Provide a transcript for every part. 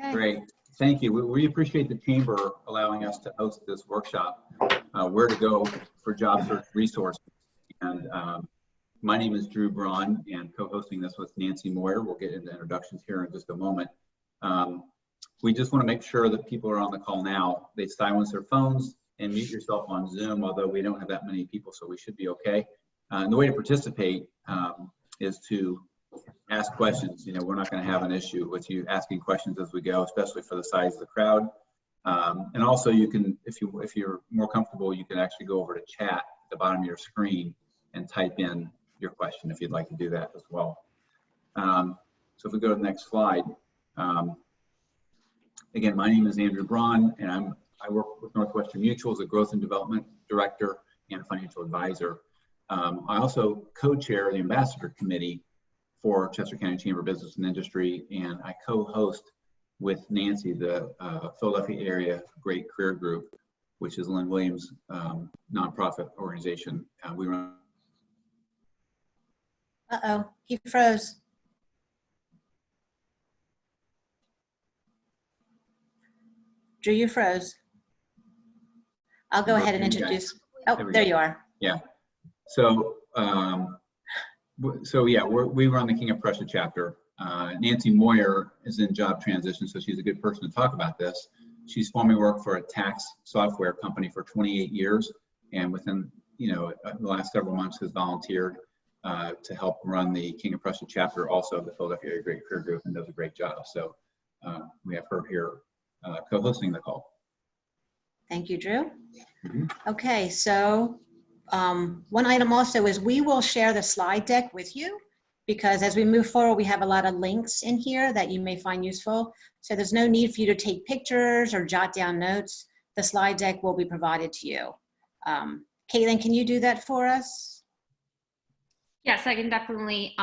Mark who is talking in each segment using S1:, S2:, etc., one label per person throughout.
S1: Okay.
S2: Great. Thank you. We appreciate the Chamber allowing us to host this workshop, where to go for job search resources. And my name is Drew Braun, and co-hosting this with Nancy Moyer. We'll get into introductions here in just a moment. We just want to make sure that people are on the call now. They silence their phones and mute yourself on Zoom, although we don't have that many people, so we should be okay. And the way to participate is to ask questions. You know, we're not going to have an issue with you asking questions as we go, especially for the size of the crowd. And also, you can, if you're more comfortable, you can actually go over to chat at the bottom of your screen and type in your question if you'd like to do that as well. So if we go to the next slide. Again, my name is Andrew Braun, and I work with Northwestern Mutual as a Growth and Development Director and Financial Advisor. I also co-chair the Ambassador Committee for Chester County Chamber of Business and Industry, and I co-host with Nancy the Philadelphia Area Great Career Group, which is Lynn Williams' nonprofit organization. We run.
S1: Uh-oh, he froze. Drew, you froze. I'll go ahead and introduce. Oh, there you are.
S2: Yeah. So, yeah, we run the King of Prussia chapter. Nancy Moyer is in job transition, so she's a good person to talk about this. She's formerly worked for a tax software company for 28 years, and within the last several months has volunteered to help run the King of Prussia chapter, also of the Philadelphia Area Great Career Group, and does a great job. So we have her here co-hosting the call.
S1: Thank you, Drew. Okay, so one item also is we will share the slide deck with you, because as we move forward, we have a lot of links in here that you may find useful. So there's no need for you to take pictures or jot down notes. The slide deck will be provided to you. Caitlin, can you do that for us?
S3: Yes, I can definitely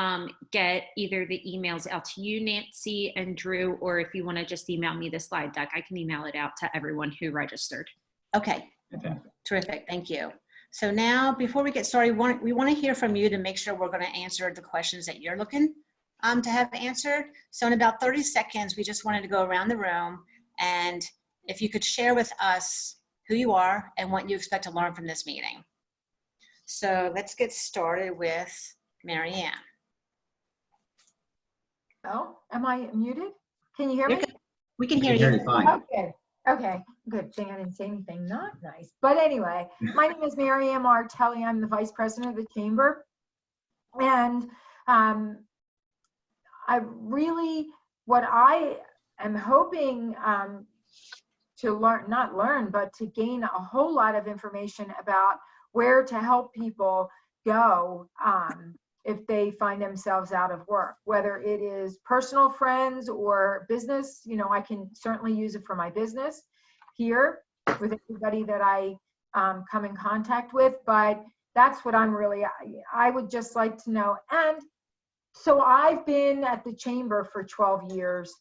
S3: get either the emails out to you, Nancy and Drew, or if you want to just email me the slide deck, I can email it out to everyone who registered.
S1: Okay, terrific, thank you. So now, before we get started, we want to hear from you to make sure we're going to answer the questions that you're looking to have answered. So in about 30 seconds, we just wanted to go around the room, and if you could share with us who you are and what you expect to learn from this meeting. So let's get started with Mary Ann.
S4: Oh, am I muted? Can you hear me?
S1: We can hear you.
S2: Fine.
S4: Okay, good thing I didn't say anything not nice. But anyway, my name is Mary Ann Martelli. I'm the Vice President of the Chamber. And what I am hoping to learn, but to gain a whole lot of information about where to help people go if they find themselves out of work, whether it is personal friends or business. I can certainly use it for my business here with everybody that I come in contact with, but that's what I would just like to know. And so I've been at the Chamber for 12 years.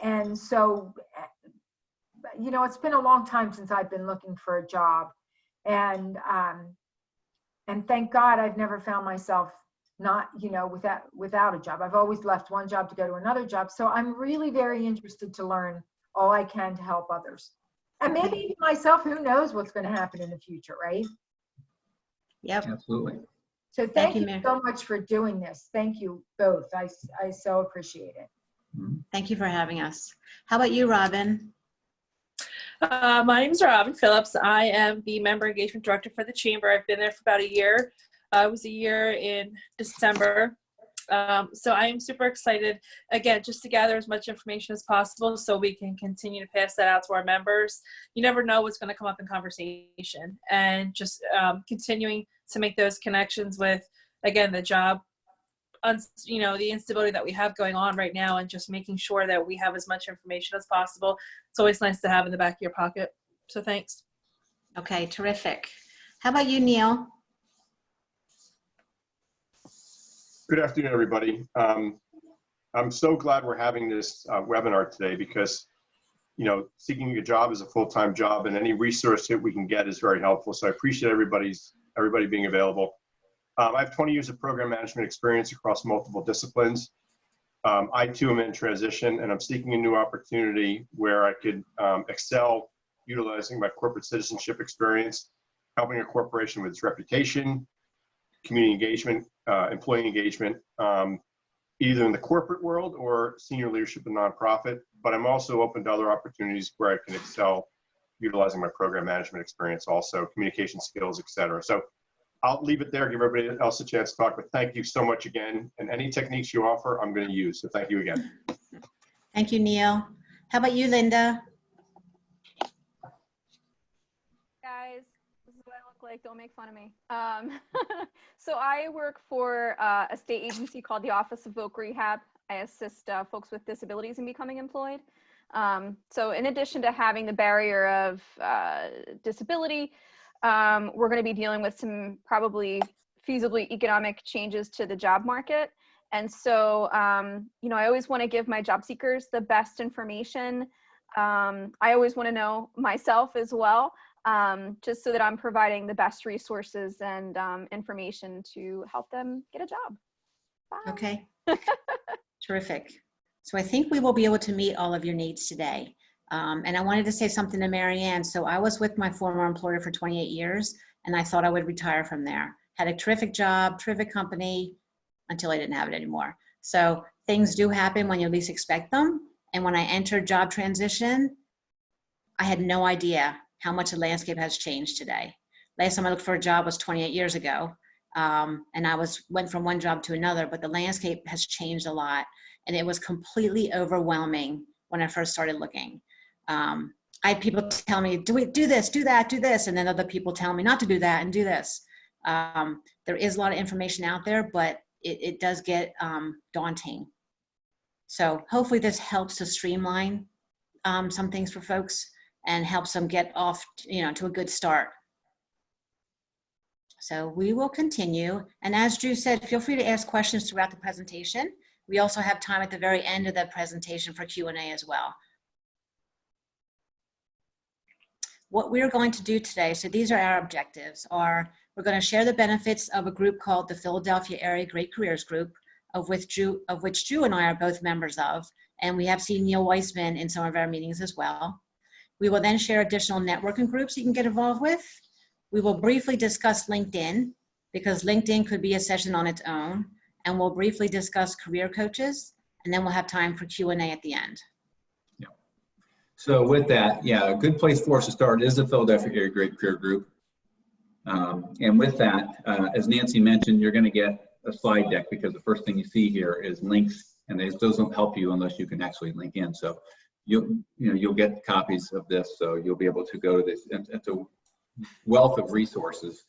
S4: And so, it's been a long time since I've been looking for a job. And thank God I've never found myself not, without a job. I've always left one job to go to another job. So I'm really very interested to learn all I can to help others. And maybe even myself, who knows what's going to happen in the future, right?
S1: Yep.
S2: Absolutely.
S4: So thank you so much for doing this. Thank you both. I so appreciate it.
S1: Thank you for having us. How about you, Robin?
S5: My name is Robin Phillips. I am the Member Engagement Director for the Chamber. I've been there for about a year. It was a year in December. So I am super excited, again, just to gather as much information as possible so we can continue to pass that out to our members. You never know what's going to come up in conversation, and just continuing to make those connections with, again, the job, the instability that we have going on right now, and just making sure that we have as much information as possible. It's always nice to have in the back of your pocket. So thanks.
S1: Okay, terrific. How about you, Neil?
S6: Good afternoon, everybody. I'm so glad we're having this webinar today, because, seeking a job is a full-time job, and any resource that we can get is very helpful. So I appreciate everybody being available. I have 20 years of program management experience across multiple disciplines. I too am in transition, and I'm seeking a new opportunity where I could excel utilizing my corporate citizenship experience, helping a corporation with its reputation, community engagement, employee engagement, either in the corporate world or senior leadership in nonprofit. But I'm also open to other opportunities where I can excel utilizing my program management experience, also communication skills, et cetera. So I'll leave it there, give everybody else a chance to talk, but thank you so much again. And any techniques you offer, I'm going to use. So thank you again.
S1: Thank you, Neil. How about you, Linda?
S7: Guys, this is what I look like. Don't make fun of me. So I work for a state agency called the Office of Voc Rehab. I assist folks with disabilities in becoming employed. So in addition to having the barrier of disability, we're going to be dealing with some probably feasibly economic changes to the job market. And so, you know, I always want to give my job seekers the best information. I always want to know myself as well, just so that I'm providing the best resources and information to help them get a job. Bye.
S1: Okay. Terrific. So I think we will be able to meet all of your needs today. And I wanted to say something to Marianne. So I was with my former employer for 28 years, and I thought I would retire from there. Had a terrific job, terrific company, until I didn't have it anymore. So things do happen when you least expect them. And when I entered job transition, I had no idea how much the landscape has changed today. Last time I looked for a job was 28 years ago. And I went from one job to another, but the landscape has changed a lot. And it was completely overwhelming when I first started looking. I had people tell me, do this, do that, do this. And then other people tell me not to do that and do this. There is a lot of information out there, but it does get daunting. So hopefully this helps to streamline some things for folks and helps them get off, you know, to a good start. So we will continue. And as Drew said, feel free to ask questions throughout the presentation. We also have time at the very end of the presentation for Q&A as well. What we're going to do today, so these are our objectives, we're going to share the benefits of a group called the Philadelphia Area Great Careers Group, of which Drew and I are both members of, and we have seen Neil Weissman in some of our meetings as well. We will then share additional networking groups you can get involved with. We will briefly discuss LinkedIn, because LinkedIn could be a session on its own, and we'll briefly discuss career coaches, and then we'll have time for Q&A at the end.
S2: Yeah. So with that, yeah, a good place for us to start is the Philadelphia Area Great Career Group. And with that, as Nancy mentioned, you're going to get a slide deck, because the first thing you see here is links, and those don't help you unless you can actually link in. So you'll get copies of this, so you'll be able to go to this. It's a wealth of resources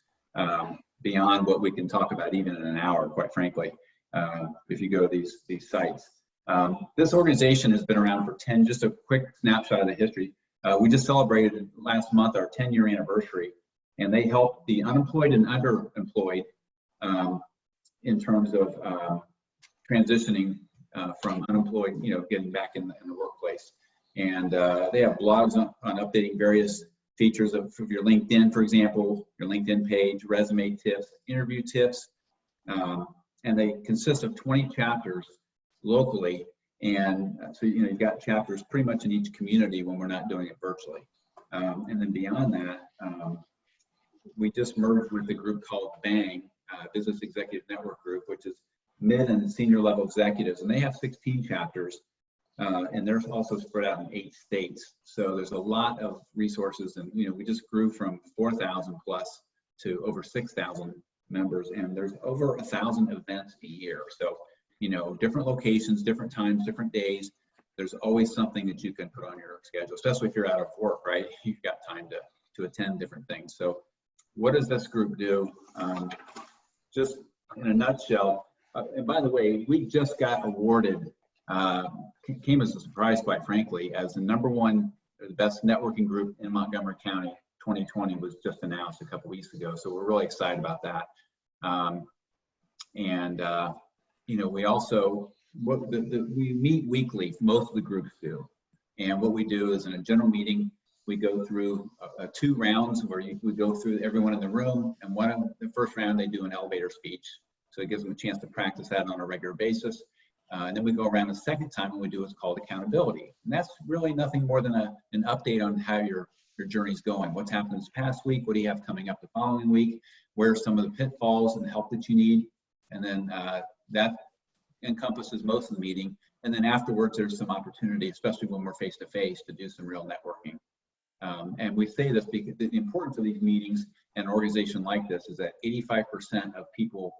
S2: beyond what we can talk about even in an hour, quite frankly, if you go to these sites. This organization has been around for just a quick snapshot of the history. We just celebrated last month our 10-year anniversary, and they help the unemployed and underemployed in terms of transitioning from unemployed, getting back in the workplace. And they have blogs on updating various features of your LinkedIn, for example, your LinkedIn page, resume tips, interview tips, and they consist of 20 chapters locally. And so, you've got chapters pretty much in each community when we're not doing it virtually. And then beyond that, we just merged with a group called BANG, Business Executive Network Group, which is mid and senior level executives, and they have 16 chapters. And they're also spread out in 8 states. So there's a lot of resources, and we just grew from 4,000 plus to over 6,000 members, and there's over 1,000 events a year. So, different locations, different times, different days. There's always something that you can put on your schedule, especially if you're out of work, right? You've got time to attend different things. So what does this group do? Just in a nutshell, and by the way, we just got awarded, came as a surprise, quite frankly, as the #1 the best networking group in Montgomery County. 2020 was just announced a couple weeks ago, so we're really excited about that. We also we meet weekly. Most of the groups do, and what we do is in a general meeting, we go through 2 rounds where we go through everyone in the room, and the first round they do an elevator speech, so it gives them a chance to practice that on a regular basis. And then we go around a second time and we do what's called accountability. And that's really nothing more than an update on how your journey's going. What's happened this past week? What do you have coming up the following week? Where are some of the pitfalls and the help that you need? And then that encompasses most of the meeting. And then afterwards, there's some opportunity, especially when we're face-to-face, to do some real networking. And we say this because the importance of these meetings and an organization like this is that 85% of people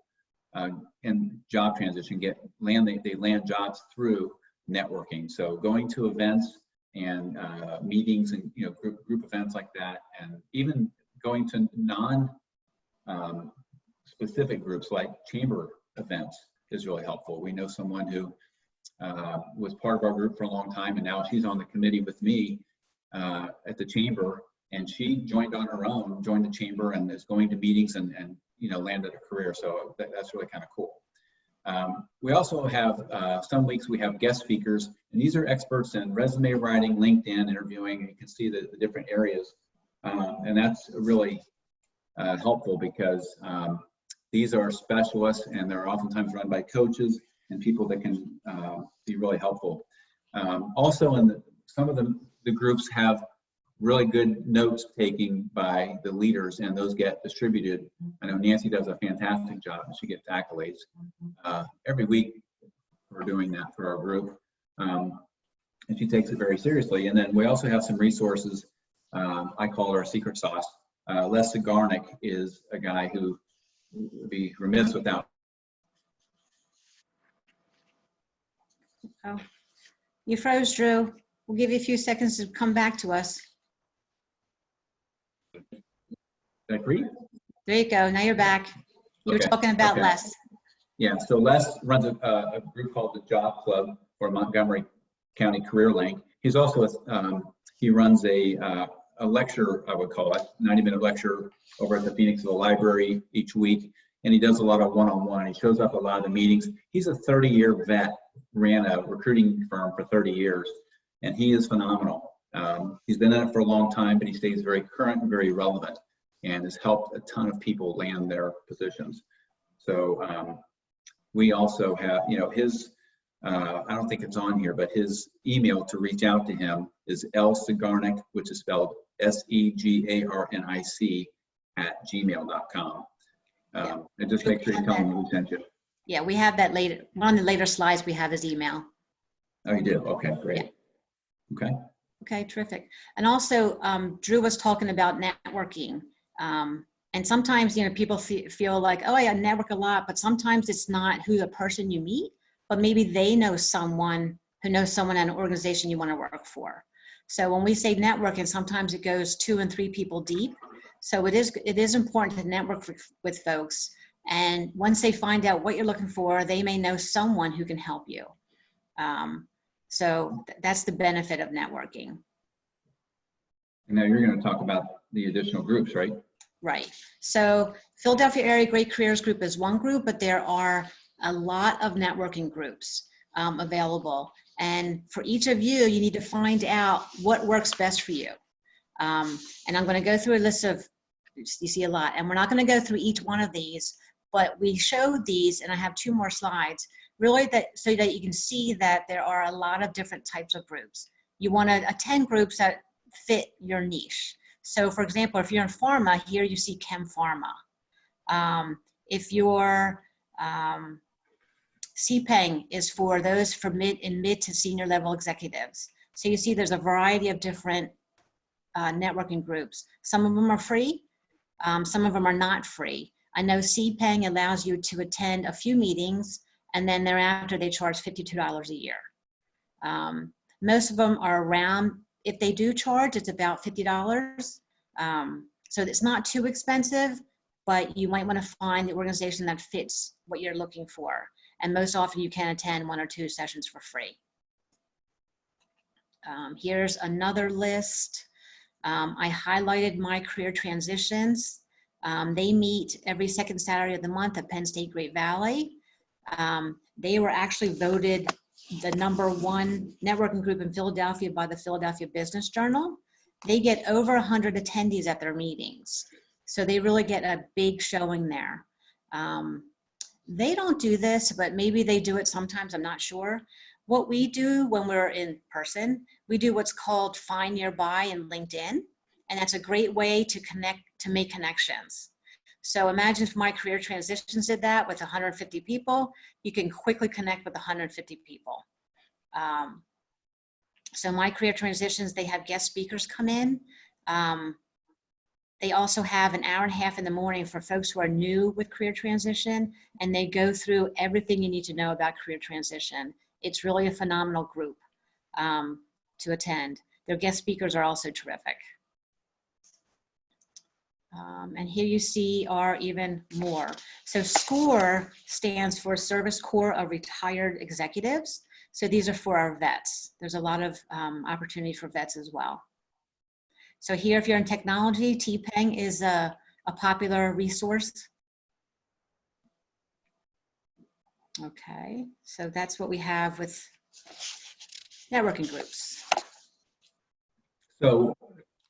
S2: in job transition they land jobs through networking. So going to events and meetings and group events like that, and even going to non-specific groups like chamber events is really helpful. We know someone who was part of our group for a long time, and now she's on the committee with me at the chamber, and she joined on her own, joined the chamber, and is going to meetings and landed a career. So that's really kind of cool. We also have some weeks we have guest speakers, and these are experts in resume writing, LinkedIn, interviewing, and you can see the different areas. And that's really helpful because these are specialists, and they're oftentimes run by coaches and people that can be really helpful. Also, some of the groups have really good notes taking by the leaders, and those get distributed. I know Nancy does a fantastic job, and she gets accolades. Every week we're doing that for our group, and she takes it very seriously. And then we also have some resources. I call her a secret sauce. Les Sigarnik is a guy who would be remiss without.
S1: Oh, you froze, Drew. We'll give you a few seconds to come back to us.
S2: Agree?
S1: There you go. Now you're back. You were talking about Les.
S2: Yeah, so Les runs a group called the Job Club for Montgomery County Career Link. He's also he runs a lecture, I would call it, 90-minute lecture over at the Phoenixville Library each week, and he does a lot of one-on-one. He shows up at a lot of the meetings. He's a 30-year vet, ran a recruiting firm for 30 years, and he is phenomenal. He's been in it for a long time, but he stays very current and very relevant, and has helped a ton of people land their positions. So we also have, his, I don't think it's on here, but his email to reach out to him is lsigarnik, which is spelled SEGARNIC @gmail.com. And just make sure you tell him we sent you.
S1: Yeah, we have that later. One of the later slides, we have his email.
S2: Oh, you do? Okay, great.
S1: Yeah.
S2: Okay.
S1: Okay, terrific. And also, Drew was talking about networking. And sometimes, people feel like, oh, I network a lot, but sometimes it's not who the person you meet, but maybe they know someone who knows someone at an organization you want to work for. So when we say networking, sometimes it goes 2 and 3 people deep. So it is important to network with folks. And once they find out what you're looking for, they may know someone who can help you. So that's the benefit of networking.
S2: And now you're going to talk about the additional groups, right?
S1: Right. So Philadelphia Area Great Careers Group is one group, but there are a lot of networking groups available. And for each of you, you need to find out what works best for you. And I'm going to go through a list of, you see a lot, and we're not going to go through each one of these, but we showed these, and I have 2 more slides, really so that you can see that there are a lot of different types of groups. You want to attend groups that fit your niche. So for example, if you're in pharma, here you see Chem Pharma. If you're CPENG is for those for mid to senior level executives. So you see there's a variety of different networking groups. Some of them are free, some of them are not free. I know CPENG allows you to attend a few meetings, and then thereafter they charge $52 a year. Most of them are around, if they do charge, it's about $50. So it's not too expensive, but you might want to find the organization that fits what you're looking for. And most often you can attend 1 or 2 sessions for free. Here's another list. I highlighted my career transitions. They meet every 2nd Saturday of the month at Penn State Great Valley. They were actually voted the #1 networking group in Philadelphia by the Philadelphia Business Journal. They get over 100 attendees at their meetings. So they really get a big showing there. They don't do this, but maybe they do it sometimes, I'm not sure. What we do when we're in person, we do what's called Find Nearby in LinkedIn. And that's a great way to make connections. So imagine if My Career Transitions did that with 150 people, you can quickly connect with 150 people. So My Career Transitions, they have guest speakers come in. They also have an hour and a half in the morning for folks who are new with career transition, and they go through everything you need to know about career transition. It's really a phenomenal group to attend. Their guest speakers are also terrific. And here you see are even more. So SCORE stands for Service Corps of Retired Executives. So these are for our vets. There's a lot of opportunity for vets as well. So here, if you're in technology, TPENG is a popular resource. Okay, so that's what we have with networking groups.
S2: So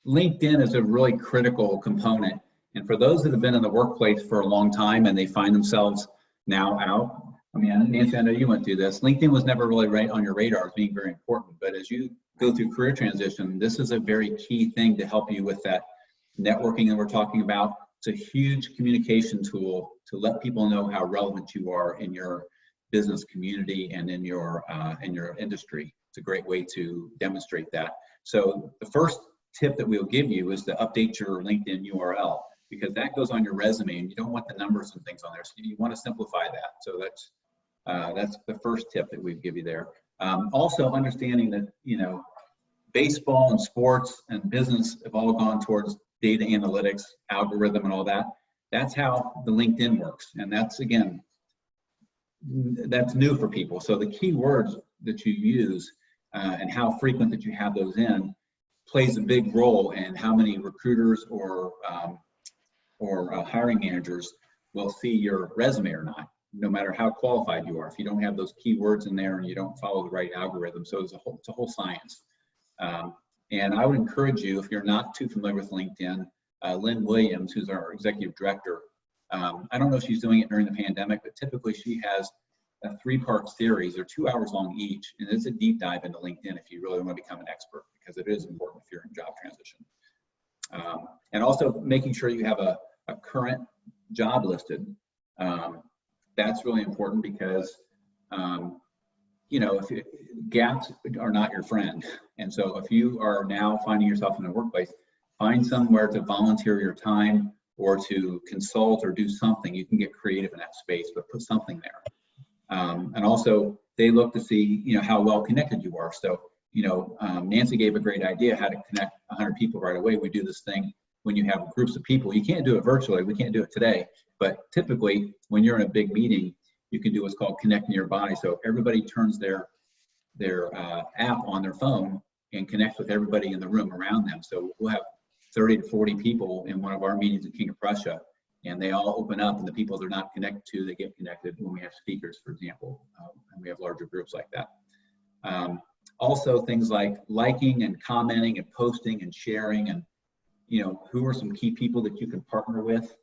S2: LinkedIn is a really critical component. And for those that have been in the workplace for a long time and they find themselves now out, I mean, Nancy, I know you went through this. LinkedIn was never really right on your radar as being very important. But as you go through career transition, this is a very key thing to help you with that networking that we're talking about. It's a huge communication tool to let people know how relevant you are in your business community and in your industry. It's a great way to demonstrate that. So the first tip that we'll give you is to update your LinkedIn URL, because that goes on your resume and you don't want the numbers and things on there. So you want to simplify that. So that's the first tip that we give you there. Also understanding that, you know, baseball and sports and business have all gone towards data analytics, algorithm and all that. That's how the LinkedIn works. And that's, again, that's new for people. So the key words that you use and how frequent that you have those in plays a big role in how many recruiters or hiring managers will see your resume or not, no matter how qualified you are. If you don't have those keywords in there and you don't follow the right algorithm, so it's a whole science. And I would encourage you, if you're not too familiar with LinkedIn, Lynn Williams, who's our executive director, I don't know if she's doing it during the pandemic, but typically she has a 3-part series. They're 2 hours long each, and it's a deep dive into LinkedIn if you really want to become an expert, because it is important if you're in job transition. And also making sure you have a current job listed. That's really important because, you know, gaps are not your friend. And so if you are now finding yourself in a workplace, find somewhere to volunteer your time or to consult or do something. You can get creative in that space, but put something there. And also they look to see, you know, how well connected you are. So, you know, Nancy gave a great idea how to connect 100 people right away. We do this thing when you have groups of people. You can't do it virtually. We can't do it today. But typically, when you're in a big meeting, you can do what's called Connect Nearby. So everybody turns their app on their phone and connects with everybody in the room around them. So we'll have 30 to 40 people in one of our meetings in King of Prussia, and they all open up, and the people they're not connected to, they get connected when we have speakers, for example, and we have larger groups like that. Also, things like liking and commenting and posting and sharing, and, you know, who are some key people that you can partner with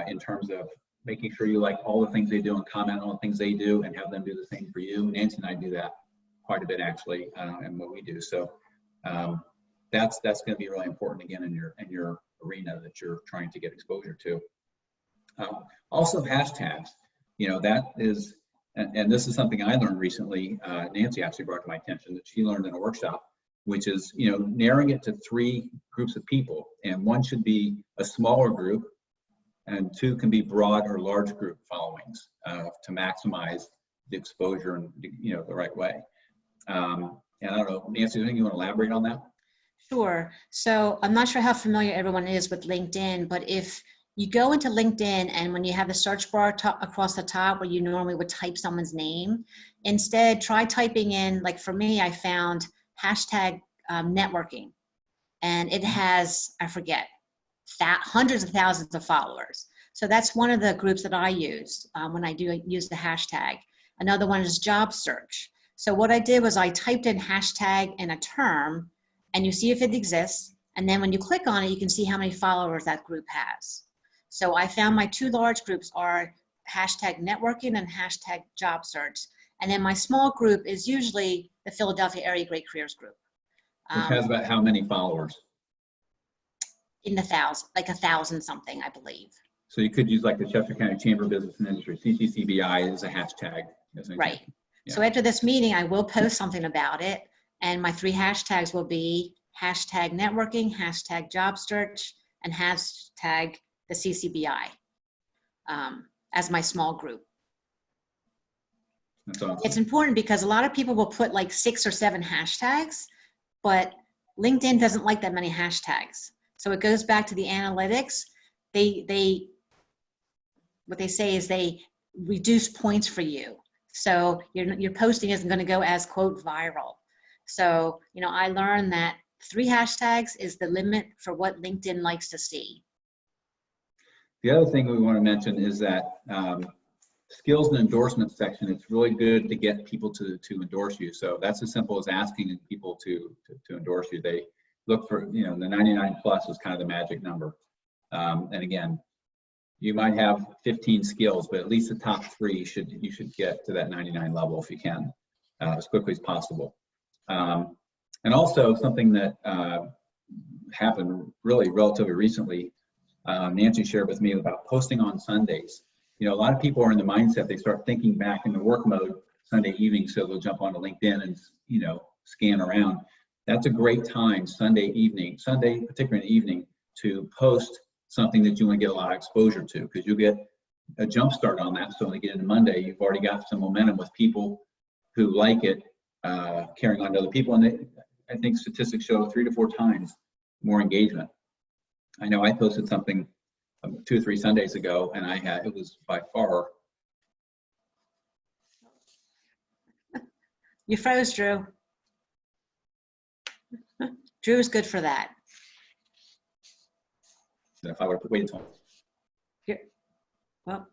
S2: in terms of making sure you like all the things they do and comment on the things they do and have them do the same for you. Nancy and I do that quite a bit, actually, in what we do. So that's going to be really important, again, in your arena that you're trying to get exposure to. Also hashtags, you know, that is, and this is something I learned recently. Nancy actually brought to my attention that she learned in a workshop, which is, you know, narrowing it to 3 groups of people, and one should be a smaller group, and 2 can be broad or large group followings to maximize the exposure and, you know, the right way. And I don't know, Nancy, is there anything you want to elaborate on that?
S1: Sure. So I'm not sure how familiar everyone is with LinkedIn, but if you go into LinkedIn and when you have the search bar across the top where you normally would type someone's name, instead try typing in, like for me, I found hashtag networking, and it has, I forget, hundreds of thousands of followers. So that's one of the groups that I use when I do use the hashtag. Another one is job search. So what I did was I typed in hashtag and a term, and you see if it exists. And then when you click on it, you can see how many followers that group has. So I found my 2 large groups are hashtag networking and hashtag job search. And then my small group is usually the Philadelphia Area Great Careers Group.
S2: Which has about how many followers?
S1: In the thousands, like 1,000 something, I believe.
S2: So you could use like the Chester County Chamber of Business and Industry, CCCBI is a hashtag. As an
S1: Right.
S2: example.
S1: So after this meeting, I will post something about it. And my 3 hashtags will be hashtag networking, hashtag job search, and hashtag the CCBI as my small group.
S2: That's awesome.
S1: It's important because a lot of people will put like 6 or 7 hashtags, but LinkedIn doesn't like that many hashtags. So it goes back to the analytics. What they say is they reduce points for you. So your posting isn't going to go as quote viral. So, you know, I learned that 3 hashtags is the limit for what LinkedIn likes to see.
S2: The other thing we want to mention is that skills and endorsement section, it's really good to get people to endorse you. So that's as simple as asking people to endorse you. They look for, you know, the 99 plus is kind of the magic number. And again, you might have 15 skills, but at least the top 3 you should get to that 99 level if you can, as quickly as possible. And also something that happened really relatively recently, Nancy shared with me about posting on Sundays. You know, a lot of people are in the mindset, they start thinking back into work mode Sunday evening, so they'll jump onto LinkedIn and, you know, scan around. That's a great time, Sunday, particularly in the evening, to post something that you want to get a lot of exposure to, because you'll get a jump start on that. So when you get into Monday, you've already got some momentum with people who like it, carrying on to other people. And I think statistics show 3 to 4 times more engagement. I know I posted something 2 or 3 Sundays ago, and it was by far.
S1: You froze, Drew. Drew is good for that.
S2: If I would have waited until.
S1: Well,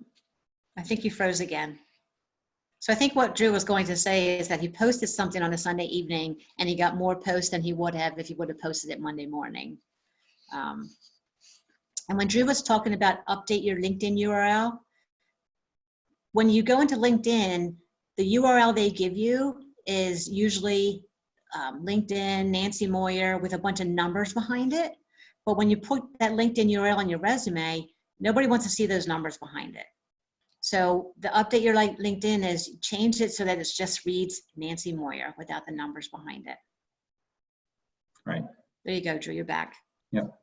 S1: I think you froze again. So I think what Drew was going to say is that he posted something on a Sunday evening and he got more posts than he would have if he would have posted it Monday morning. And when Drew was talking about update your LinkedIn URL, when you go into LinkedIn, the URL they give you is usually LinkedIn, Nancy Moyer with a bunch of numbers behind it. But when you put that LinkedIn URL on your resume, nobody wants to see those numbers behind it. So the update your LinkedIn is change it so that it just reads Nancy Moyer without the numbers behind it.
S2: Right.
S1: There you go, Drew, you're back.
S2: Yep.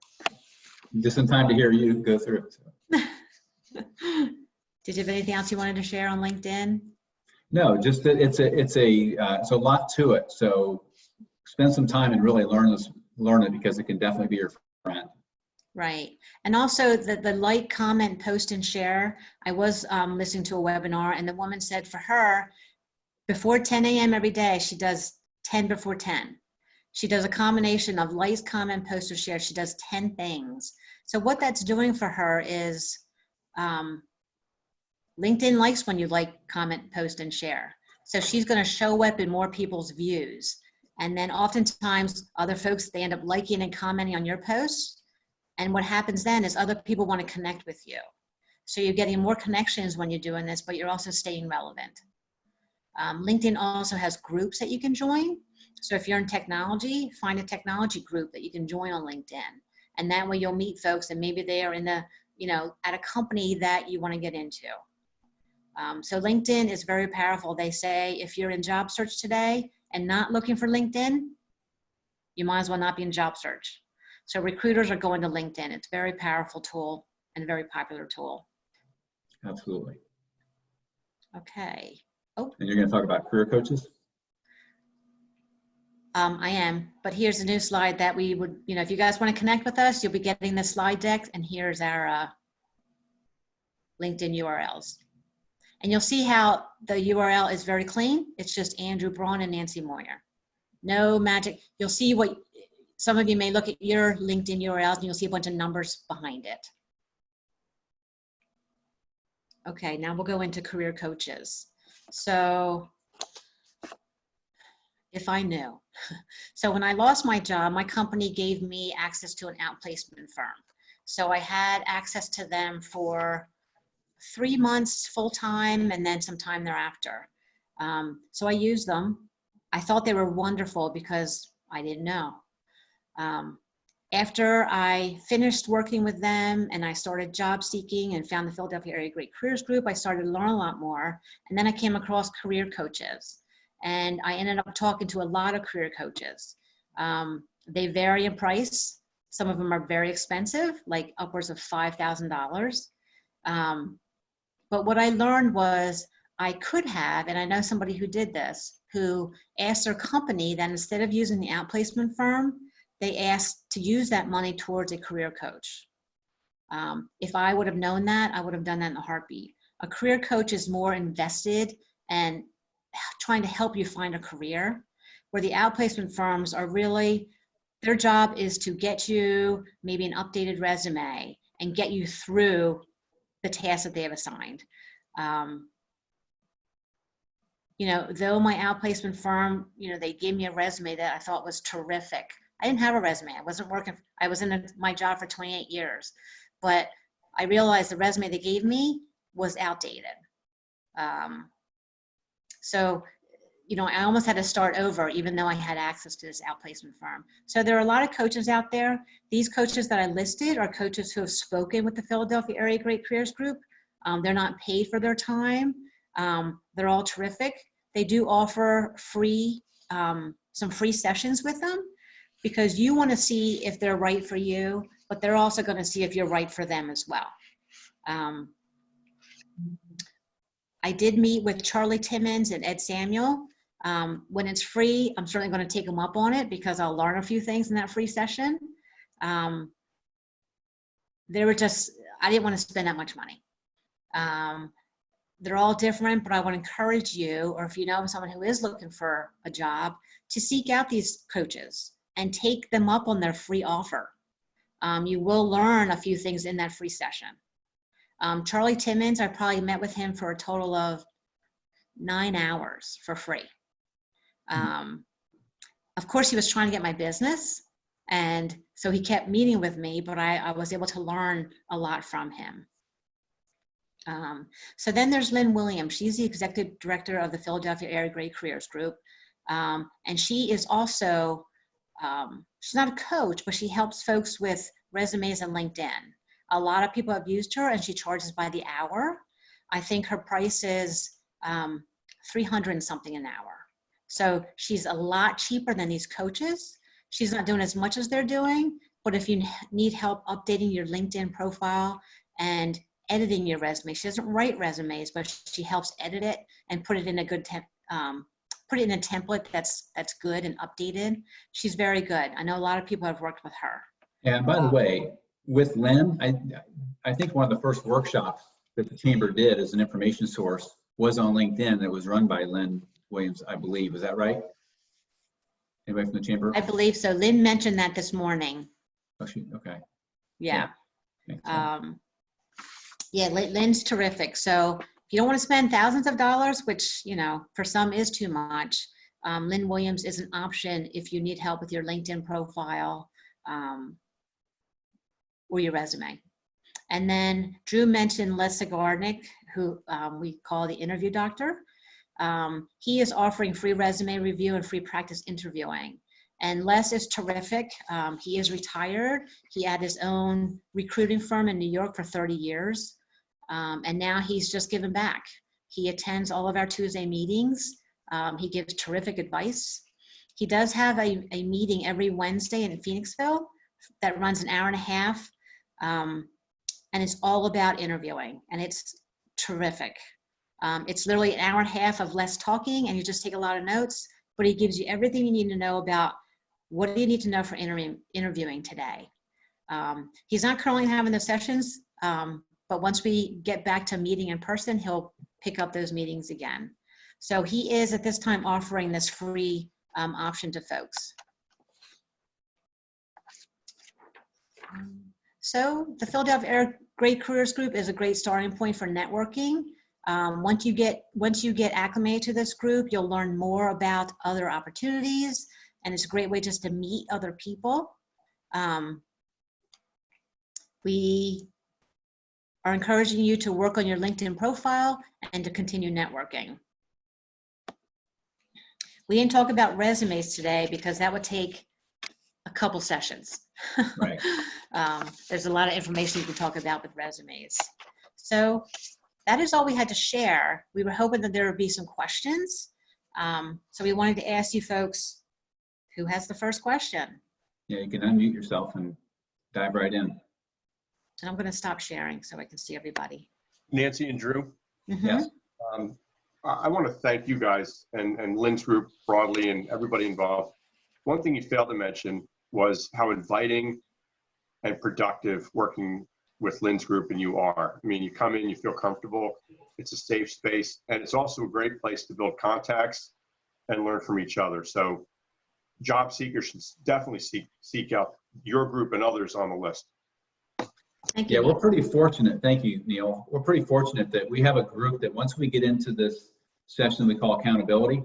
S2: Just in time to hear you go through it. So.
S1: Did you have anything else you wanted to share on LinkedIn?
S2: No, just that it's a lot to it. So spend some time and really learn it, because it can definitely be your friend.
S1: Right. And also the like, comment, post, and share. I was listening to a webinar, and the woman said for her, before 10 a.m. every day, she does 10 before 10. She does a combination of likes, comment, post, or share. She does 10 things. So what that's doing for her is LinkedIn likes when you like, comment, post, and share. So she's going to show up in more people's views. And then oftentimes other folks, they end up liking and commenting on your posts. And what happens then is other people want to connect with you. So you're getting more connections when you're doing this, but you're also staying relevant. LinkedIn also has groups that you can join. So if you're in technology, find a technology group that you can join on LinkedIn. And that way you'll meet folks, and maybe they are in the, you know, at a company that you want to get into. So LinkedIn is very powerful. They say if you're in job search today and not looking for LinkedIn, you might as well not be in job search. So recruiters are going to LinkedIn. It's a very powerful tool and a very popular tool.
S2: Absolutely.
S1: Okay. Oh.
S2: And you're going to talk about career coaches?
S1: I am, but here's a new slide that we would, you know, if you guys want to connect with us, you'll be getting the slide deck, and here's our LinkedIn URLs. And you'll see how the URL is very clean. It's just Andrew Braun and Nancy Moyer. No magic. You'll see what, some of you may look at your LinkedIn URLs and you'll see a bunch of numbers behind it. Okay, now we'll go into career coaches. So if I knew. So when I lost my job, my company gave me access to an outplacement firm. So I had access to them for 3 months full-time and then some time thereafter. So I used them. I thought they were wonderful because I didn't know. After I finished working with them and I started job seeking and found the Philadelphia Area Great Careers Group, I started to learn a lot more. And then I came across career coaches. And I ended up talking to a lot of career coaches. They vary in price. Some of them are very expensive, like upwards of $5,000. But what I learned was I could have, and I know somebody who did this, who asked their company that instead of using the outplacement firm, they asked to use that money towards a career coach. If I would have known that, I would have done that in a heartbeat. A career coach is more invested and trying to help you find a career, where the outplacement firms are really, their job is to get you maybe an updated resume and get you through the tasks that they have assigned. You know, though my outplacement firm, you know, they gave me a resume that I thought was terrific. I didn't have a resume. I wasn't working. I was in my job for 28 years, but I realized the resume they gave me was outdated. So, you know, I almost had to start over even though I had access to this outplacement firm. So there are a lot of coaches out there. These coaches that I listed are coaches who have spoken with the Philadelphia Area Great Careers Group. They're not paid for their time. They're all terrific. They do offer free, some free sessions with them because you want to see if they're right for you, but they're also going to see if you're right for them as well. I did meet with Charlie Timmons and Ed Samuel. When it's free, I'm certainly going to take them up on it because I'll learn a few things in that free session. They were just, I didn't want to spend that much money. They're all different, but I want to encourage you, or if you know someone who is looking for a job, to seek out these coaches and take them up on their free offer. You will learn a few things in that free session. Charlie Timmons, I probably met with him for a total of 9 hours for free. Of course, he was trying to get my business, and so he kept meeting with me, but I was able to learn a lot from him. So then there's Lynn Williams. She's the executive director of the Philadelphia Area Great Careers Group, and she is also, she's not a coach, but she helps folks with resumes and LinkedIn. A lot of people have used her and she charges by the hour. I think her price is 300 and something an hour. So she's a lot cheaper than these coaches. She's not doing as much as they're doing, but if you need help updating your LinkedIn profile and editing your resume, she doesn't write resumes, but she helps edit it and put it in a good put it in a template that's good and updated. She's very good. I know a lot of people have worked with her.
S2: And by the way, with Lynn, I think one of the first workshops that the Chamber did as an information source was on LinkedIn that was run by Lynn Williams, I believe. Is that right? Anybody from the Chamber?
S1: I believe so. Lynn mentioned that this morning.
S2: Oh, okay.
S1: Yeah.
S2: Yeah.
S1: Yeah, Lynn's terrific. So if you don't want to spend thousands of dollars, which, you know, for some is too much, Lynn Williams is an option if you need help with your LinkedIn profile or your resume. And then Drew mentioned Les Sigarnik, who we call the interview doctor. He is offering free resume review and free practice interviewing. And Les is terrific. He is retired. He had his own recruiting firm in New York for 30 years. And now he's just given back. He attends all of our Tuesday meetings. He gives terrific advice. He does have a meeting every Wednesday in Phoenixville that runs an hour and a half. And it's all about interviewing, and it's terrific. It's literally an hour and a half of less talking, and you just take a lot of notes, but he gives you everything you need to know about what do you need to know for interviewing today. He's not currently having those sessions, but once we get back to meeting in person, he'll pick up those meetings again. So he is at this time offering this free option to folks. So the Philadelphia Area Great Careers Group is a great starting point for networking. Once you get acclimated to this group, you'll learn more about other opportunities, and it's a great way just to meet other people. We are encouraging you to work on your LinkedIn profile and to continue networking. We didn't talk about resumes today because that would take a couple sessions.
S2: Right.
S1: There's a lot of information you can talk about with resumes. So that is all we had to share. We were hoping that there would be some questions. So we wanted to ask you folks, who has the first question?
S2: Yeah, you can unmute yourself and dive right in.
S1: And I'm going to stop sharing so I can see everybody.
S6: Nancy and Drew,
S1: Mhm.
S2: Yes.
S6: I want to thank you guys and Lynn's group broadly and everybody involved. One thing you failed to mention was how inviting and productive working with Lynn's group and you are. I mean, you come in, you feel comfortable, it's a safe space, and it's also a great place to build contacts and learn from each other. So job seekers should definitely seek out your group and others on the list.
S1: Thank
S2: Yeah,
S1: you.
S2: we're pretty fortunate. Thank you, Neil. We're pretty fortunate that we have a group that once we get into this session we call accountability,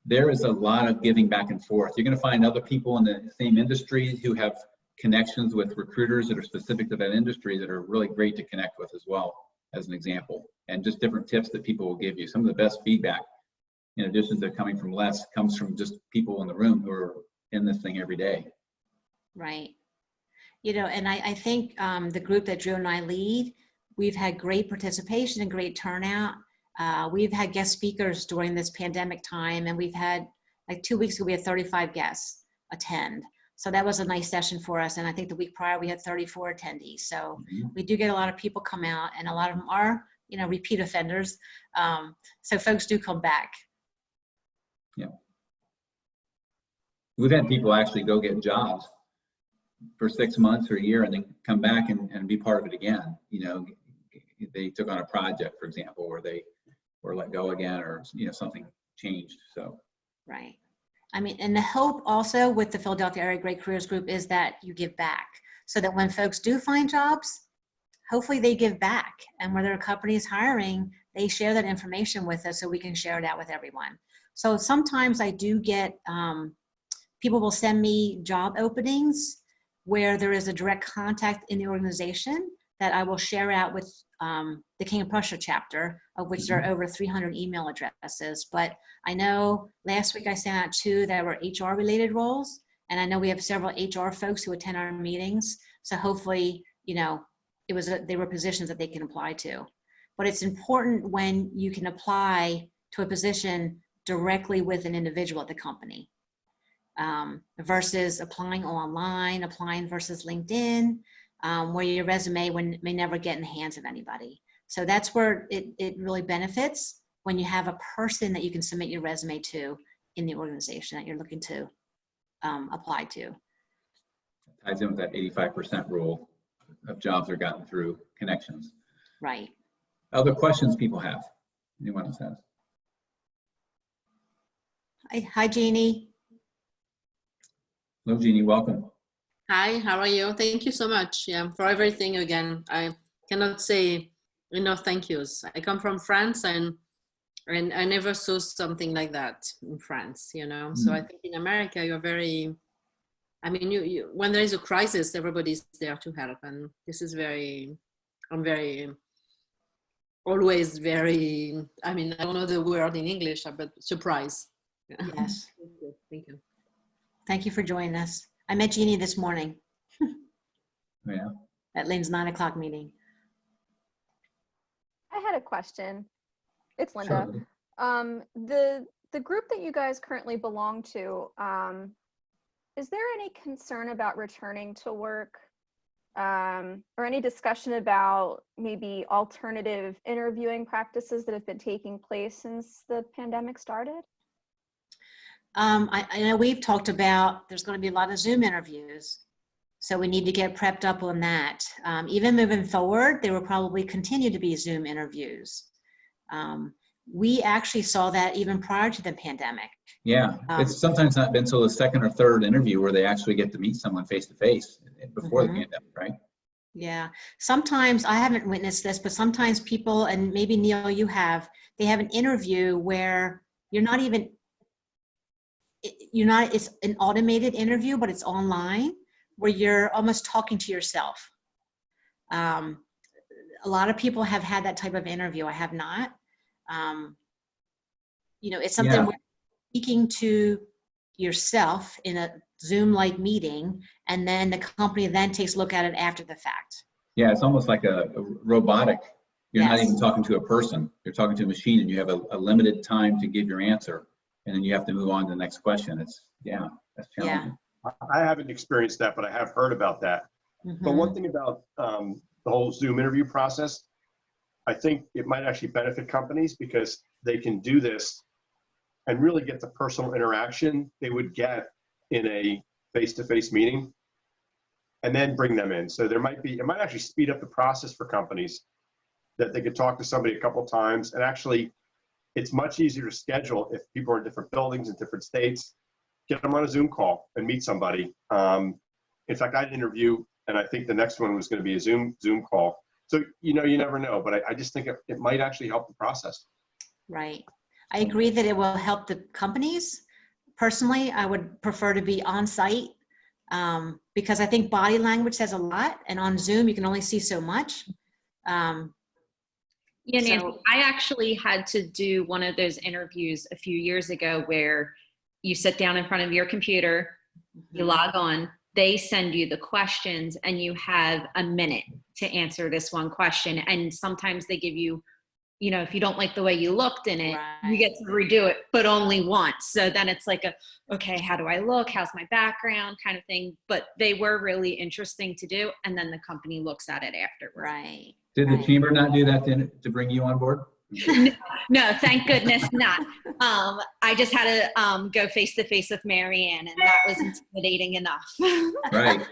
S2: there is a lot of giving back and forth. You're going to find other people in the same industry who have connections with recruiters that are specific to that industry that are really great to connect with as well, as an example, and just different tips that people will give you. Some of the best feedback, in addition to coming from Les, comes from just people in the room who are in this thing every day.
S1: Right. You know, and I think the group that Drew and I lead, we've had great participation and great turnout. We've had guest speakers during this pandemic time, and we've had, like 2 weeks ago, we had 35 guests attend. So that was a nice session for us. And I think the week prior, we had 34 attendees. So we do get a lot of people come out, and a lot of them are, you know, repeat offenders. So folks do come back.
S2: Yeah. We've had people actually go get jobs for 6 months or a year and then come back and be part of it again. You know, they took on a project, for example, where they were let go again, or, you know, something changed. So.
S1: Right. I mean, and the hope also with the Philadelphia Area Great Careers Group is that you give back, so that when folks do find jobs, hopefully they give back. And where their company is hiring, they share that information with us so we can share it out with everyone. So sometimes I do get, people will send me job openings where there is a direct contact in the organization that I will share out with the King of Prussia chapter, of which there are over 300 email addresses. But I know last week I sent out 2 that were HR related roles, and I know we have several HR folks who attend our meetings. So hopefully, you know, they were positions that they can apply to. But it's important when you can apply to a position directly with an individual at the company, versus applying online, applying versus LinkedIn, where your resume may never get in the hands of anybody. So that's where it really benefits when you have a person that you can submit your resume to in the organization that you're looking to apply to.
S2: Ties in with that 85% rule of jobs are gotten through connections.
S1: Right.
S2: Other questions people have? Anyone else has?
S1: Hi, Jeannie.
S2: Hello, Jeannie, welcome.
S8: Hi, how are you? Thank you so much, for everything again. I cannot say enough thank yous. I come from France, and I never saw something like that in France, you know. So I think in America, you're very, I mean, you when there is a crisis, everybody's there to help. And this is always very, I mean, I don't know the word in English, but surprise.
S1: Yes.
S8: Thank you.
S1: Thank you for joining us. I met Jeannie this morning
S2: Yeah.
S1: at Lynn's 9 o'clock meeting.
S7: I had a question. It's Linda.
S2: Sure.
S7: The group that you guys currently belong to, is there any concern about returning to work, or any discussion about maybe alternative interviewing practices that have been taking place since the pandemic started?
S1: I know we've talked about there's going to be a lot of Zoom interviews, so we need to get prepped up on that. Even moving forward, there will probably continue to be Zoom interviews. We actually saw that even prior to the pandemic.
S2: Yeah, it's sometimes not been until the second or third interview where they actually get to meet someone face to face before the pandemic, right?
S1: Yeah, sometimes I haven't witnessed this, but sometimes people, and maybe Neil, you have, they have an interview where it's an automated interview, but it's online, where you're almost talking to yourself. a lot of people have had that type of interview. I have not. You know, it's something
S2: Yeah.
S1: where you're speaking to yourself in a Zoom-like meeting, and then the company then takes a look at it after the fact.
S2: Yeah, it's almost like a robotic. You're not
S1: Yes.
S2: even talking to a person. You're talking to a machine, and you have a limited time to give your answer, and then you have to move on to the next question. It's, yeah, that's challenging.
S6: I haven't experienced that, but I have heard about that. But one thing about the whole Zoom interview process, I think it might actually benefit companies because they can do this and really get the personal interaction they would get in a face-to-face meeting and then bring them in. So it might actually speed up the process for companies that they could talk to somebody a couple times, and actually it's much easier to schedule if people are in different buildings in different states, get them on a Zoom call and meet somebody. In fact, I had an interview, and I think the next one was going to be a Zoom call. So, you know, you never know, but I just think it might actually help the process.
S1: Right. I agree that it will help the companies. Personally, I would prefer to be on site because I think body language says a lot, and on Zoom you can only see so much.
S3: Yeah, Nancy,
S1: So-
S3: I actually had to do one of those interviews a few years ago where you sit down in front of your computer, you log on, they send you the questions, and you have a minute to answer this one question. And sometimes they give you, you know, if you don't like the way you looked in it, you get to redo it, but only once. So then it's like okay, how do I look? How's my background kind of thing? But they were really interesting to do. And then the company looks at it afterwards.
S1: Right.
S2: Did the chamber not do that to bring you on board?
S3: No, thank goodness not. I just had to go face to face with Marianne, and that was intimidating enough.
S2: Right.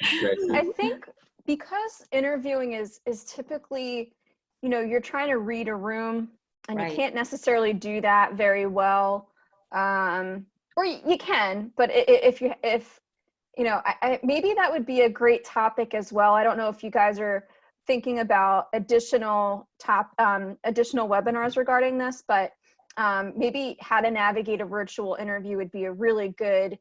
S7: I think because interviewing is typically, you know, you're trying to read a room, and
S1: Right.
S7: you can't necessarily do that very well. Or you can, but if you know, maybe that would be a great topic as well. I don't know if you guys are thinking about additional webinars regarding this, but maybe how to navigate a virtual interview would be a really good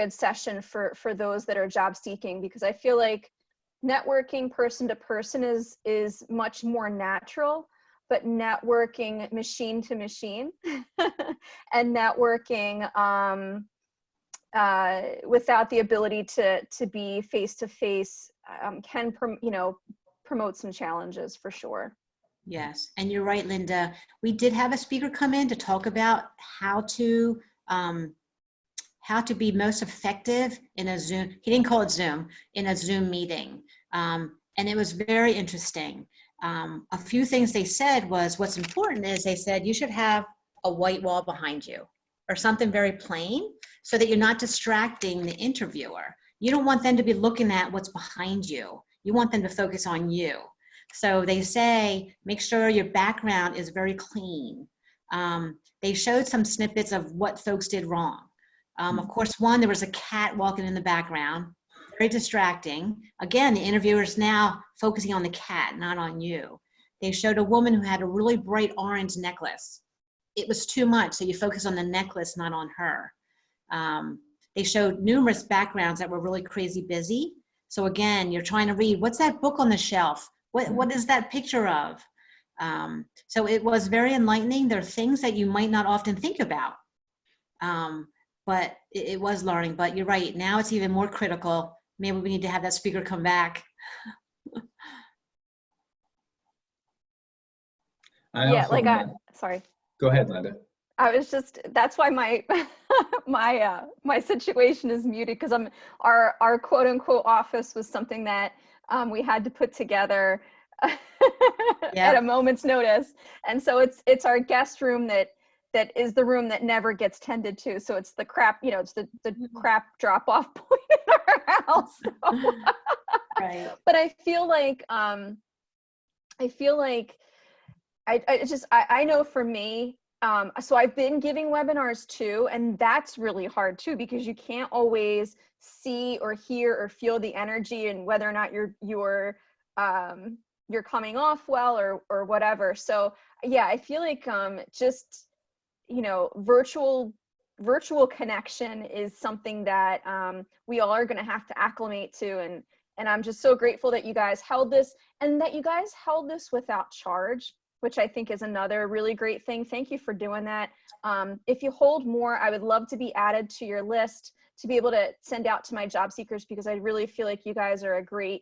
S7: session for those that are job seeking, because I feel like networking person to person is much more natural, but networking machine to machine and networking without the ability to be face to face can promote some challenges for sure.
S1: Yes, and you're right, Linda. We did have a speaker come in to talk about how to be most effective in a Zoom. He didn't call it Zoom, in a Zoom meeting, and it was very interesting. A few things they said was, what's important is they said you should have a white wall behind you or something very plain so that you're not distracting the interviewer. You don't want them to be looking at what's behind you. You want them to focus on you. So they say, make sure your background is very clean. They showed some snippets of what folks did wrong. Of course, one, there was a cat walking in the background, very distracting. Again, the interviewer is now focusing on the cat, not on you. They showed a woman who had a really bright orange necklace. It was too much, so you focus on the necklace, not on her. They showed numerous backgrounds that were really crazy busy. So again, you're trying to read, what's that book on the shelf? What is that picture of? So it was very enlightening. There are things that you might not often think about, but it was learning. But you're right, now it's even more critical. Maybe we need to have that speaker come back.
S7: Sorry.
S2: Go ahead, Linda.
S7: I was just, that's why my my situation is muted, because our quote unquote office was something that we had to put together at a moment's notice, and so it's our guest room that is the room that never gets tended to. So it's the crap, you know, it's the crap drop off point in our house. So.
S1: Right.
S7: But I feel like I know for me. So I've been giving webinars too, and that's really hard too, because you can't always see or hear or feel the energy and whether or not you're coming off well or whatever. So yeah, I feel like just, you know, virtual connection is something that we all are going to have to acclimate to, And I'm just so grateful that you guys held this, and that you guys held this without charge, which I think is another really great thing. Thank you for doing that. If you hold more, I would love to be added to your list to be able to send out to my job seekers, because I really feel like you guys are a great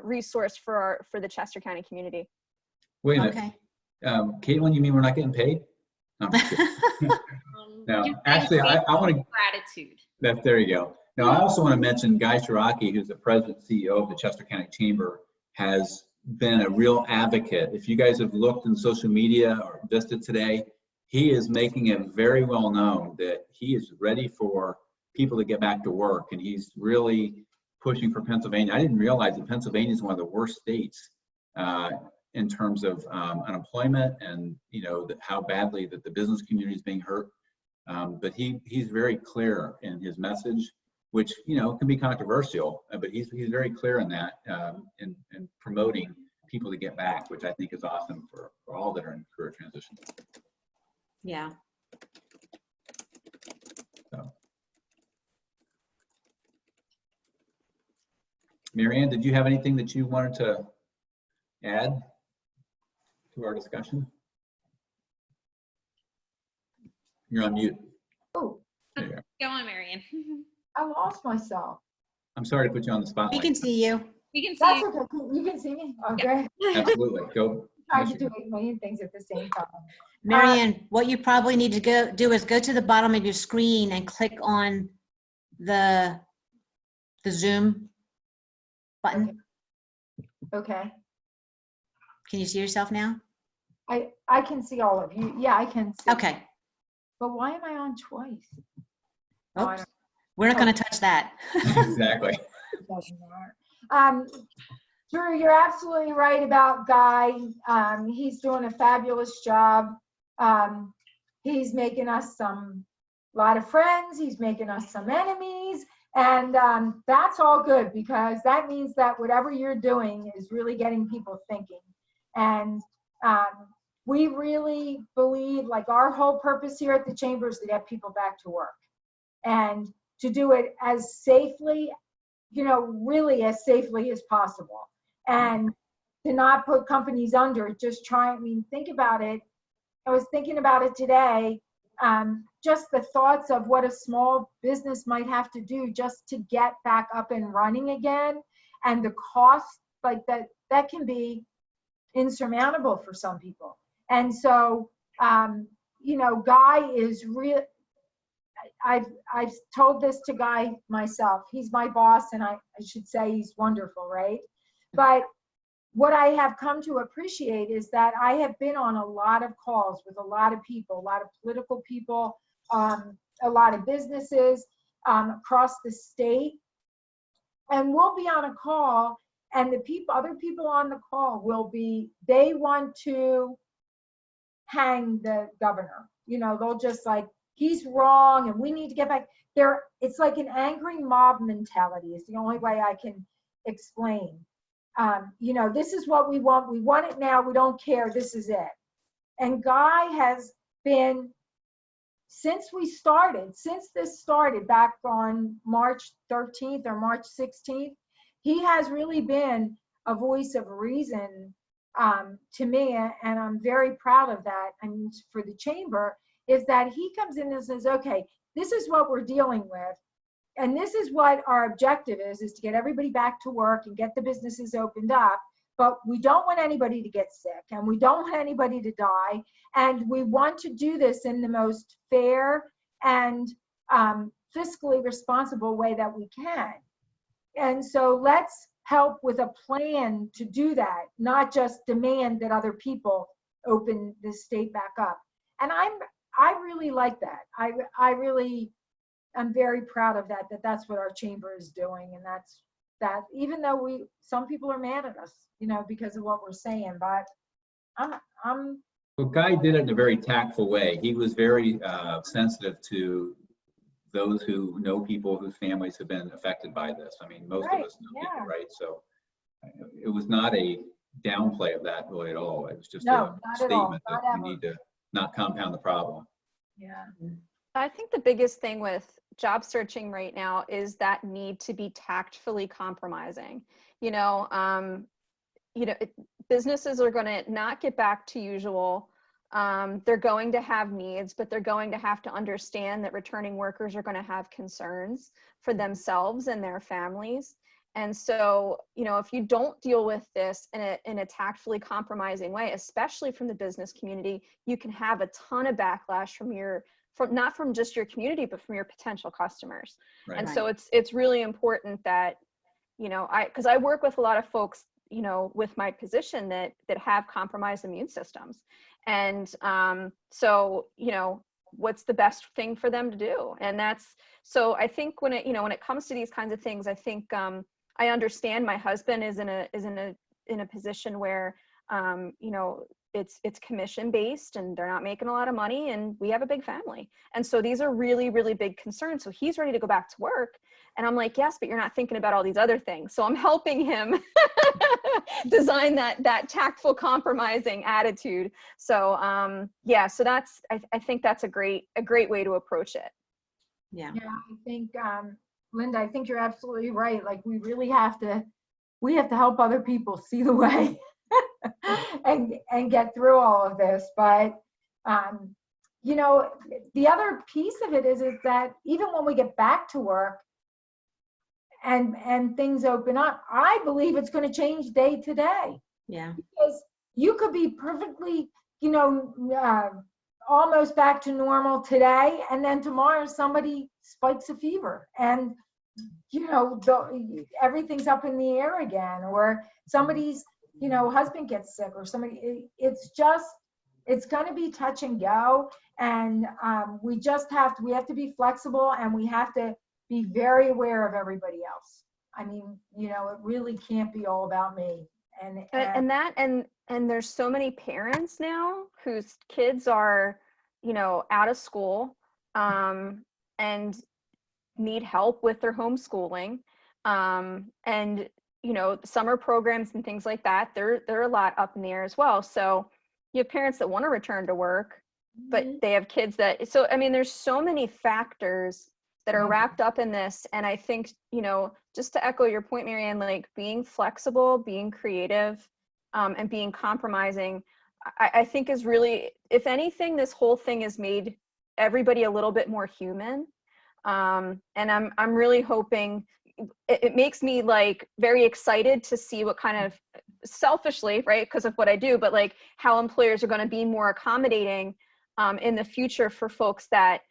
S7: resource for the Chester County community.
S2: Wait a minute.
S1: Okay.
S2: Caitlin, you mean we're not getting paid? No, I'm just kidding. No,
S3: You
S2: actually, I want to,
S3: gratitude.
S2: there you go. Now, I also want to mention Guy Shiraki, who's the president and CEO of the Chester County Chamber, has been a real advocate. If you guys have looked in social media or visited today, he is making it very well known that he is ready for people to get back to work, and he's really pushing for Pennsylvania. I didn't realize that Pennsylvania is one of the worst states in terms of unemployment, and how badly that the business community is being hurt. But he's very clear in his message, which can be controversial, but he's very clear in that, in promoting people to get back, which I think is awesome for all that are in career transition.
S1: Yeah.
S2: So, Marianne, did you have anything that you wanted to add to our discussion? You're on mute.
S4: Oh,
S2: There you are.
S3: Go on, Marianne.
S4: I lost myself.
S2: I'm sorry to put you on the
S1: We
S2: spotlight.
S1: can see you.
S3: We can see
S4: That's
S3: you.
S4: okay. You can see me? Okay.
S2: Absolutely. Go.
S4: Trying to do 8 million things at the same time.
S1: Marianne, what you probably need to do is go to the bottom of your screen and click on the Zoom button.
S4: Okay.
S1: Can you see yourself now?
S4: I can see all of you. Yeah, I can see.
S1: Okay.
S4: But why am I on twice? Oh, I
S1: Oops. We're not going to touch that.
S2: Exactly.
S4: It doesn't matter. Drew, you're absolutely right about Guy. He's doing a fabulous job. He's making us a lot of friends. He's making us some enemies. And that's all good, because that means that whatever you're doing is really getting people thinking. And we really believe, like, our whole purpose here at the Chamber is to get people back to work, and to do it as safely, really as safely as possible, and to not put companies under. Think about it. I was thinking about it today, just the thoughts of what a small business might have to do just to get back up and running again, and the cost, like that can be insurmountable for some people. And so, Guy is real. I've told this to Guy myself. He's my boss, and I should say he's wonderful, right? But what I have come to appreciate is that I have been on a lot of calls with a lot of people, a lot of political people, a lot of businesses across the state. And we'll be on a call, and other people on the call they want to hang the governor. They'll just like, he's wrong and we need to get back there. It's like an angry mob mentality is the only way I can explain. This is what we want. We want it now. We don't care. This is it. And Guy has been, since this started back on March 13th or March 16th, he has really been a voice of reason to me, and I'm very proud of that. And for the Chamber, is that he comes in and says, okay, this is what we're dealing with, and this is what our objective is to get everybody back to work and get the businesses opened up. But we don't want anybody to get sick, and we don't want anybody to die, and we want to do this in the most fair and fiscally responsible way that we can. And so let's help with a plan to do that, not just demand that other people open the state back up. And I really like that. I'm very proud of that that's what our Chamber is doing. And that even though some people are mad at us, because of what we're saying, but
S2: Well, Guy did it in a very tactful way. He was very sensitive to those who know people whose families have been affected by this. I mean, most of us know people, right? So it was not a downplay of that really at all. It was just a statement that we need to not compound the problem.
S4: Yeah.
S7: I think the biggest thing with job searching right now is that need to be tactfully compromising. Businesses are going to not get back to usual. They're going to have needs, but they're going to have to understand that returning workers are going to have concerns for themselves and their families. And so, if you don't deal with this in a tactfully compromising way, especially from the business community, you can have a ton of backlash not from just your community, but from your potential customers.
S2: Right.
S7: And so it's really important that, because I work with a lot of folks, with my position that have compromised immune systems. And so, what's the best thing for them to do? And so I think when it comes to these kinds of things, I think I understand my husband is in a position where, it's commission based and they're not making a lot of money, and we have a big family. And so these are really, really big concerns. So he's ready to go back to work. And I'm like, yes, but you're not thinking about all these other things. So I'm helping him design that tactful compromising attitude. So so that's, I think that's a great way to approach it.
S1: Yeah.
S4: Yeah, I think, Linda, I think you're absolutely right. Like, we really have to help other people see the way and get through all of this. But, the other piece of it is that even when we get back to work and things open up, I believe it's going to change day to day.
S1: Yeah.
S4: Because you could be perfectly, almost back to normal today, and then tomorrow somebody spikes a fever, and everything's up in the air again, or somebody's husband gets sick, or somebody. It's going to be touch and go, and we have to be flexible, and we have to be very aware of everybody else. I mean, it really can't be all about me.
S7: And there's so many parents now whose kids are, out of school, and need help with their homeschooling. And, summer programs and things like that, they're a lot up in the air as well. So you have parents that want to return to work, but they have kids so, I mean, there's so many factors that are wrapped up in this. And I think, just to echo your point, Marianne, like being flexible, being creative, and being compromising, I think is really, if anything, this whole thing has made everybody a little bit more human. And I'm really hoping it makes me like very excited to see what kind of, selfishly, right, because of what I do, but like how employers are going to be more accommodating in the future for folks that,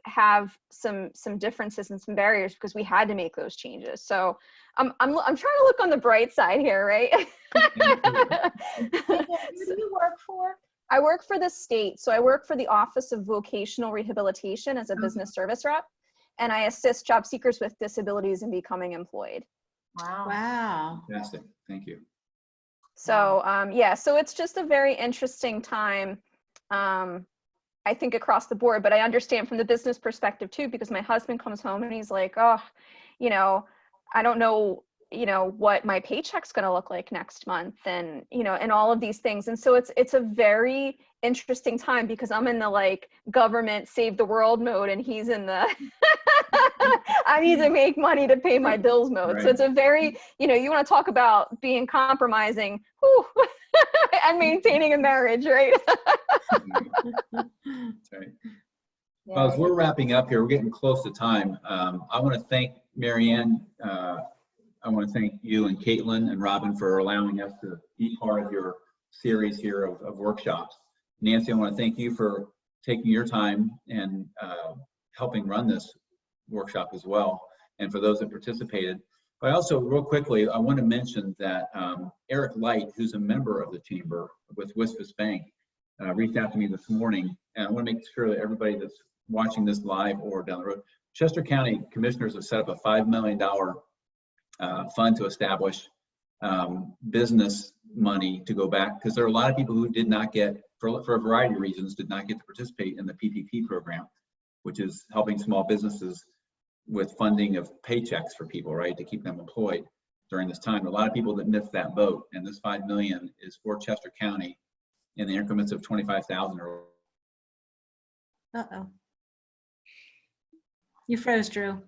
S7: have some differences and some barriers, because we had to make those changes. So I'm trying to look on the bright side here, right?
S4: Who do you work for?
S7: I work for the state. So I work for the Office of Vocational Rehabilitation as a business service rep, and I assist job seekers with disabilities in becoming employed.
S1: Wow.
S2: Fantastic. Thank you.
S7: So so it's just a very interesting time, I think, across the board. But I understand from the business perspective too, because my husband comes home and he's like, oh, I don't know, what my paycheck's going to look like next month, and, and all of these things. And so it's a very interesting time, because I'm in the like government save the world mode, and he's in the I need to make money to pay my bills mode. Right. So it's a very, you want to talk about being compromising, and maintaining a marriage, right?
S2: That's right. Well, as we're wrapping up here, we're getting close to time. I want to thank Marianne. I want to thank you and Caitlin and Robin for allowing us to be part of your series here of workshops. Nancy, I want to thank you for taking your time and helping run this workshop as well, and for those that participated. But also, real quickly, I want to mention that Eric Light, who's a member of the Chamber with Wispas Bank, reached out to me this morning, and I want to make sure that everybody that's watching this live or down the road, Chester County Commissioners have set up a $5 million fund to establish business money to go back, because there are a lot of people who did not get, for a variety of reasons, did not get to participate in the PPP program, which is helping small businesses with funding of paychecks for people, right, to keep them employed during this time. A lot of people that missed that boat, and this $5 million is for Chester County in the increments of 25,000 or.
S1: Uh-oh. You froze, Drew.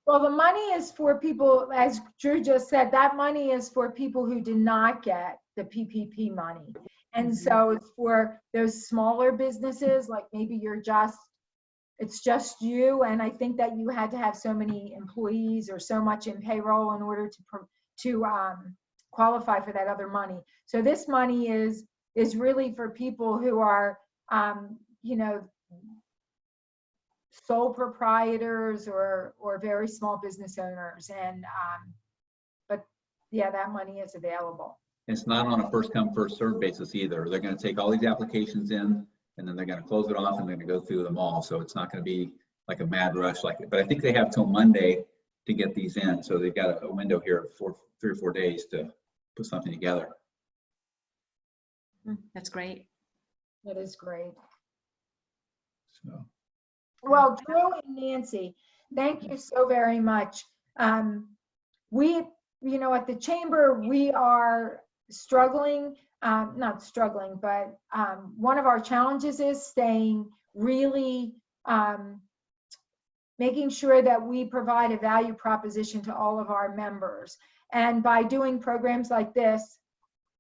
S4: Well, the money is for people, as Drew just said, that money is for people who did not get the PPP money. And so it's for those smaller businesses, like maybe it's just you. And I think that you had to have so many employees or so much in payroll in order to qualify for that other money. So this money is really for people who are, you know, sole proprietors or very small business owners. And but yeah, that money is available.
S2: It's not on a first come, first served basis either. They're going to take all these applications in, and then they're going to close it off, and they're going to go through them all. So it's not going to be like a mad rush but I think they have till Monday to get these in. So they've got a window here of 3 or 4 days to put something together.
S1: That's great.
S4: That is great.
S2: So.
S4: Well, Drew and Nancy, thank you so very much. We, you know, at the Chamber, we are struggling, not struggling, but one of our challenges is staying really, making sure that we provide a value proposition to all of our members. And by doing programs like this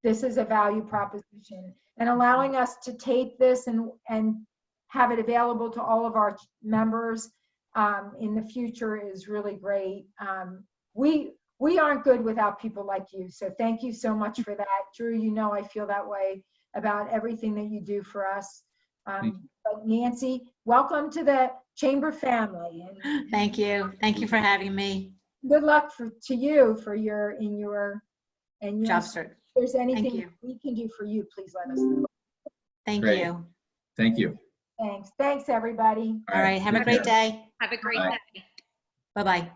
S4: is a value proposition. And allowing us to tape this and have it available to all of our members in the future is really great. We aren't good without people like you. So thank you so much for that. Drew, you know I feel that way about everything that you do for us. But Nancy, welcome to the Chamber family. And
S1: Thank you. Thank you for having me.
S4: good luck to you for your
S1: Job search.
S4: If there's anything
S1: you.
S4: we can do for you, please let us know.
S1: Thank
S2: Great.
S1: you.
S2: Thank you.
S4: Thanks, everybody.
S1: All right. Have a
S2: Take
S1: great
S2: care.
S1: day.
S3: Have a great
S2: Bye.
S3: day.
S1: Bye-bye.